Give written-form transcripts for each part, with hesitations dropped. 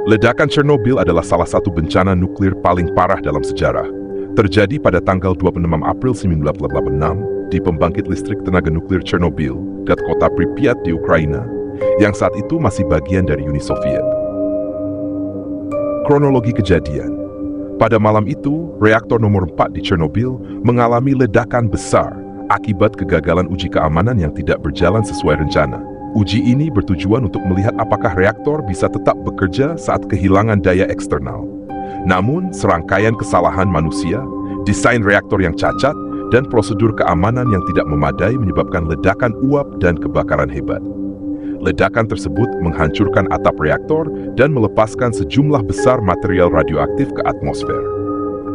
Ledakan Chernobyl adalah salah satu bencana nuklir paling parah dalam sejarah. Terjadi pada tanggal 26 April 1986 di pembangkit listrik tenaga nuklir Chernobyl dekat kota Pripyat di Ukraina, yang saat itu masih bagian dari Uni Soviet. Kronologi kejadian. Pada malam itu, reaktor nomor 4 di Chernobyl mengalami ledakan besar akibat kegagalan uji keamanan yang tidak berjalan sesuai rencana. Uji ini bertujuan untuk melihat apakah reaktor bisa tetap bekerja saat kehilangan daya eksternal. Namun, serangkaian kesalahan manusia, desain reaktor yang cacat, dan prosedur keamanan yang tidak memadai menyebabkan ledakan uap dan kebakaran hebat. Ledakan tersebut menghancurkan atap reaktor dan melepaskan sejumlah besar material radioaktif ke atmosfer.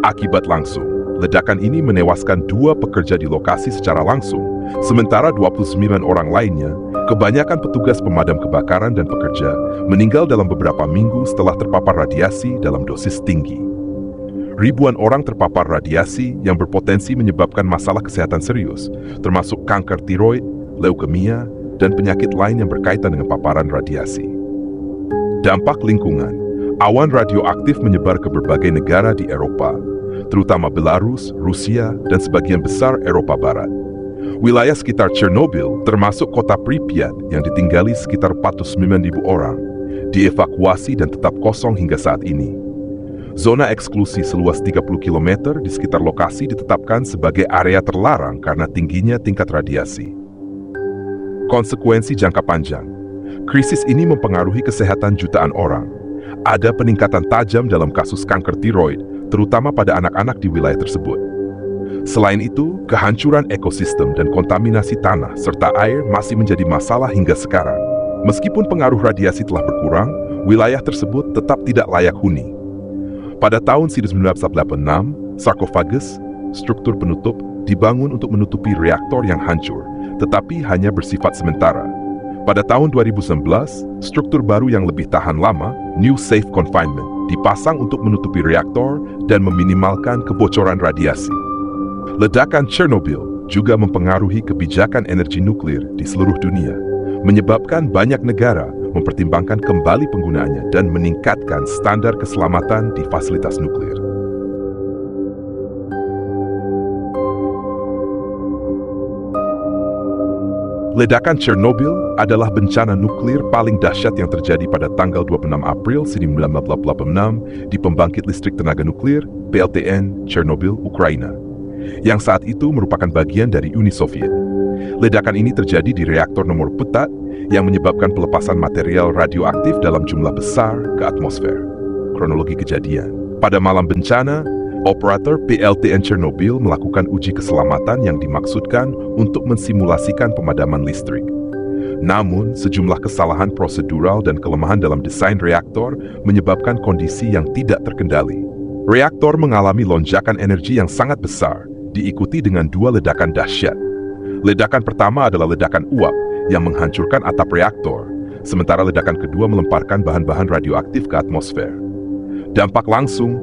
Akibat langsung, ledakan ini menewaskan 2 pekerja di lokasi secara langsung, sementara 29 orang lainnya, kebanyakan petugas pemadam kebakaran dan pekerja, meninggal dalam beberapa minggu setelah terpapar radiasi dalam dosis tinggi. Ribuan orang terpapar radiasi yang berpotensi menyebabkan masalah kesehatan serius, termasuk kanker tiroid, leukemia, dan penyakit lain yang berkaitan dengan paparan radiasi. Dampak lingkungan. Awan radioaktif menyebar ke berbagai negara di Eropa, terutama Belarus, Rusia, dan sebagian besar Eropa Barat. Wilayah sekitar Chernobyl, termasuk kota Pripyat yang ditinggali sekitar 49.000 orang, dievakuasi dan tetap kosong hingga saat ini. Zona eksklusi seluas 30 km di sekitar lokasi ditetapkan sebagai area terlarang karena tingginya tingkat radiasi. Konsekuensi jangka panjang. Krisis ini mempengaruhi kesehatan jutaan orang. Ada peningkatan tajam dalam kasus kanker tiroid, terutama pada anak-anak di wilayah tersebut. Selain itu, kehancuran ekosistem dan kontaminasi tanah serta air masih menjadi masalah hingga sekarang. Meskipun pengaruh radiasi telah berkurang, wilayah tersebut tetap tidak layak huni. Pada tahun 1986, sarkofagus, struktur penutup, dibangun untuk menutupi reaktor yang hancur, tetapi hanya bersifat sementara. Pada tahun 2019, struktur baru yang lebih tahan lama, New Safe Confinement, dipasang untuk menutupi reaktor dan meminimalkan kebocoran radiasi. Ledakan Chernobyl juga mempengaruhi kebijakan energi nuklir di seluruh dunia, menyebabkan banyak negara mempertimbangkan kembali penggunaannya dan meningkatkan standar keselamatan di fasilitas nuklir. Ledakan Chernobyl adalah bencana nuklir paling dahsyat yang terjadi pada tanggal 26 April 1986 di pembangkit listrik tenaga nuklir PLTN Chernobyl, Ukraina, yang saat itu merupakan bagian dari Uni Soviet. Ledakan ini terjadi di reaktor nomor 4 yang menyebabkan pelepasan material radioaktif dalam jumlah besar ke atmosfer. Kronologi kejadian. Pada malam bencana, operator PLTN Chernobyl melakukan uji keselamatan yang dimaksudkan untuk mensimulasikan pemadaman listrik. Namun, sejumlah kesalahan prosedural dan kelemahan dalam desain reaktor menyebabkan kondisi yang tidak terkendali. Reaktor mengalami lonjakan energi yang sangat besar, diikuti dengan 2 ledakan dahsyat. Ledakan pertama adalah ledakan uap yang menghancurkan atap reaktor, sementara ledakan kedua melemparkan bahan-bahan radioaktif ke atmosfer. Dampak langsung,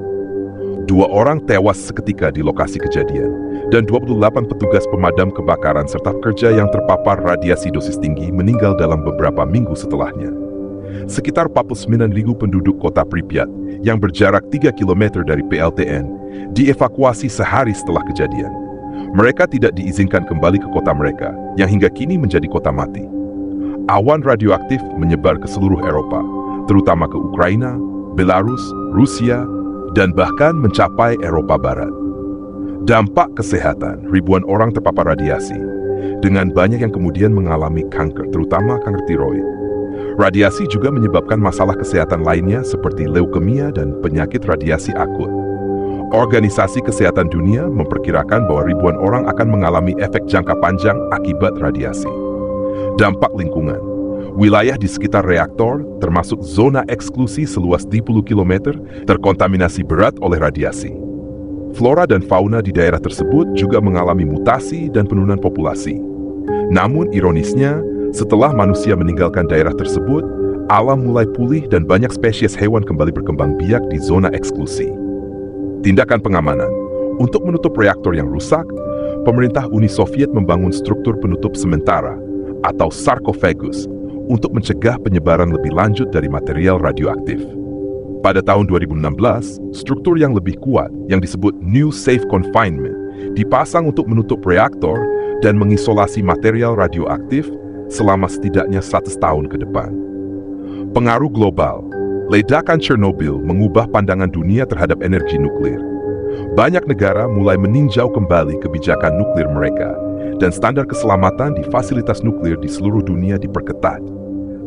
2 orang tewas seketika di lokasi kejadian, dan 28 petugas pemadam kebakaran serta pekerja yang terpapar radiasi dosis tinggi meninggal dalam beberapa minggu setelahnya. Sekitar 49.000 penduduk kota Pripyat yang berjarak 3 km dari PLTN dievakuasi sehari setelah kejadian. Mereka tidak diizinkan kembali ke kota mereka, yang hingga kini menjadi kota mati. Awan radioaktif menyebar ke seluruh Eropa, terutama ke Ukraina, Belarus, Rusia, dan bahkan mencapai Eropa Barat. Dampak kesehatan, ribuan orang terpapar radiasi, dengan banyak yang kemudian mengalami kanker, terutama kanker tiroid. Radiasi juga menyebabkan masalah kesehatan lainnya seperti leukemia dan penyakit radiasi akut. Organisasi Kesehatan Dunia memperkirakan bahwa ribuan orang akan mengalami efek jangka panjang akibat radiasi. Dampak lingkungan. Wilayah di sekitar reaktor, termasuk zona eksklusi seluas 10 km, terkontaminasi berat oleh radiasi. Flora dan fauna di daerah tersebut juga mengalami mutasi dan penurunan populasi. Namun ironisnya, setelah manusia meninggalkan daerah tersebut, alam mulai pulih dan banyak spesies hewan kembali berkembang biak di zona eksklusi. Tindakan pengamanan. Untuk menutup reaktor yang rusak, pemerintah Uni Soviet membangun struktur penutup sementara atau sarkofagus untuk mencegah penyebaran lebih lanjut dari material radioaktif. Pada tahun 2016, struktur yang lebih kuat yang disebut New Safe Confinement dipasang untuk menutup reaktor dan mengisolasi material radioaktif selama setidaknya 100 tahun ke depan. Pengaruh global. Ledakan Chernobyl mengubah pandangan dunia terhadap energi nuklir. Banyak negara mulai meninjau kembali kebijakan nuklir mereka, dan standar keselamatan di fasilitas nuklir di seluruh dunia diperketat.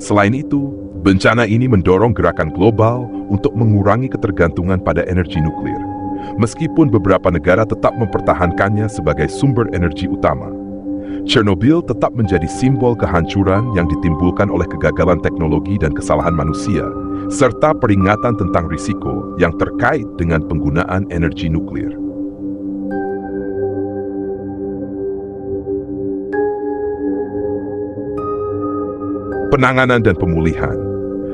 Selain itu, bencana ini mendorong gerakan global untuk mengurangi ketergantungan pada energi nuklir, meskipun beberapa negara tetap mempertahankannya sebagai sumber energi utama. Chernobyl tetap menjadi simbol kehancuran yang ditimbulkan oleh kegagalan teknologi dan kesalahan manusia, serta peringatan tentang risiko yang terkait dengan penggunaan energi nuklir. Penanganan dan pemulihan.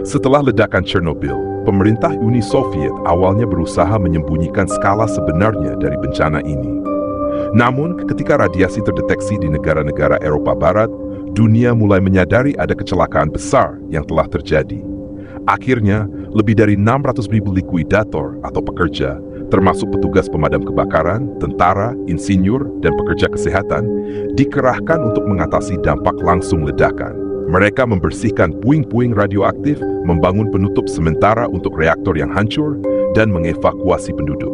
Setelah ledakan Chernobyl, pemerintah Uni Soviet awalnya berusaha menyembunyikan skala sebenarnya dari bencana ini. Namun, ketika radiasi terdeteksi di negara-negara Eropa Barat, dunia mulai menyadari ada kecelakaan besar yang telah terjadi. Akhirnya, lebih dari 600.000 likuidator atau pekerja, termasuk petugas pemadam kebakaran, tentara, insinyur, dan pekerja kesehatan, dikerahkan untuk mengatasi dampak langsung ledakan. Mereka membersihkan puing-puing radioaktif, membangun penutup sementara untuk reaktor yang hancur, dan mengevakuasi penduduk.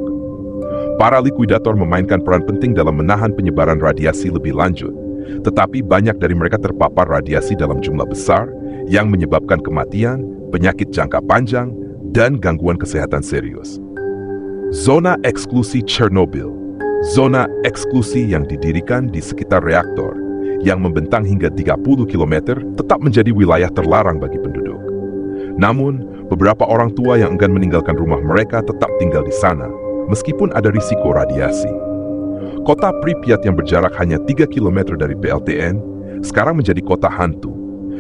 Para likuidator memainkan peran penting dalam menahan penyebaran radiasi lebih lanjut, tetapi banyak dari mereka terpapar radiasi dalam jumlah besar yang menyebabkan kematian, penyakit jangka panjang, dan gangguan kesehatan serius. Zona eksklusi Chernobyl. Zona eksklusi yang didirikan di sekitar reaktor, yang membentang hingga 30 km, tetap menjadi wilayah terlarang bagi penduduk. Namun, beberapa orang tua yang enggan meninggalkan rumah mereka tetap tinggal di sana, meskipun ada risiko radiasi. Kota Pripyat yang berjarak hanya 3 km dari PLTN, sekarang menjadi kota hantu,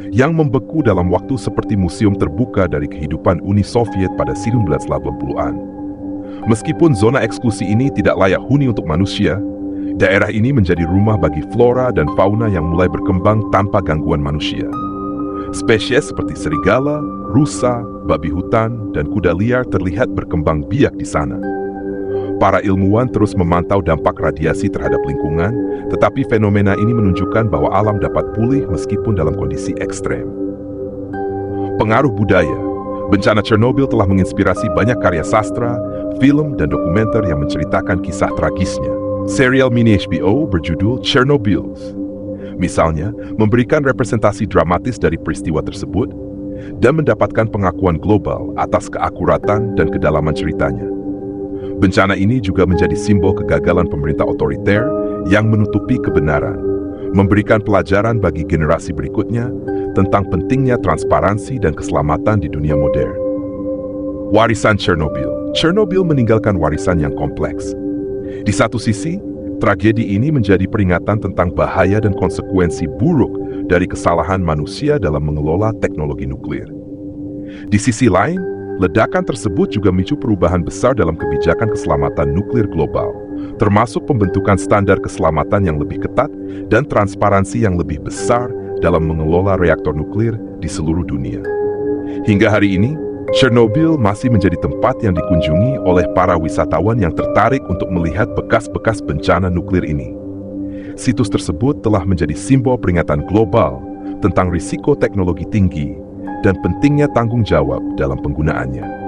yang membeku dalam waktu seperti museum terbuka dari kehidupan Uni Soviet pada 1980-an. Meskipun zona eksklusi ini tidak layak huni untuk manusia, daerah ini menjadi rumah bagi flora dan fauna yang mulai berkembang tanpa gangguan manusia. Spesies seperti serigala, rusa, babi hutan, dan kuda liar terlihat berkembang biak di sana. Para ilmuwan terus memantau dampak radiasi terhadap lingkungan, tetapi fenomena ini menunjukkan bahwa alam dapat pulih meskipun dalam kondisi ekstrem. Pengaruh budaya. Bencana Chernobyl telah menginspirasi banyak karya sastra, film, dan dokumenter yang menceritakan kisah tragisnya. Serial mini HBO berjudul Chernobyls, misalnya, memberikan representasi dramatis dari peristiwa tersebut dan mendapatkan pengakuan global atas keakuratan dan kedalaman ceritanya. Bencana ini juga menjadi simbol kegagalan pemerintah otoriter yang menutupi kebenaran, memberikan pelajaran bagi generasi berikutnya tentang pentingnya transparansi dan keselamatan di dunia modern. Warisan Chernobyl. Chernobyl meninggalkan warisan yang kompleks. Di satu sisi, tragedi ini menjadi peringatan tentang bahaya dan konsekuensi buruk dari kesalahan manusia dalam mengelola teknologi nuklir. Di sisi lain, ledakan tersebut juga memicu perubahan besar dalam kebijakan keselamatan nuklir global, termasuk pembentukan standar keselamatan yang lebih ketat dan transparansi yang lebih besar dalam mengelola reaktor nuklir di seluruh dunia. Hingga hari ini, Chernobyl masih menjadi tempat yang dikunjungi oleh para wisatawan yang tertarik untuk melihat bekas-bekas bencana nuklir ini. Situs tersebut telah menjadi simbol peringatan global tentang risiko teknologi tinggi dan pentingnya tanggung jawab dalam penggunaannya.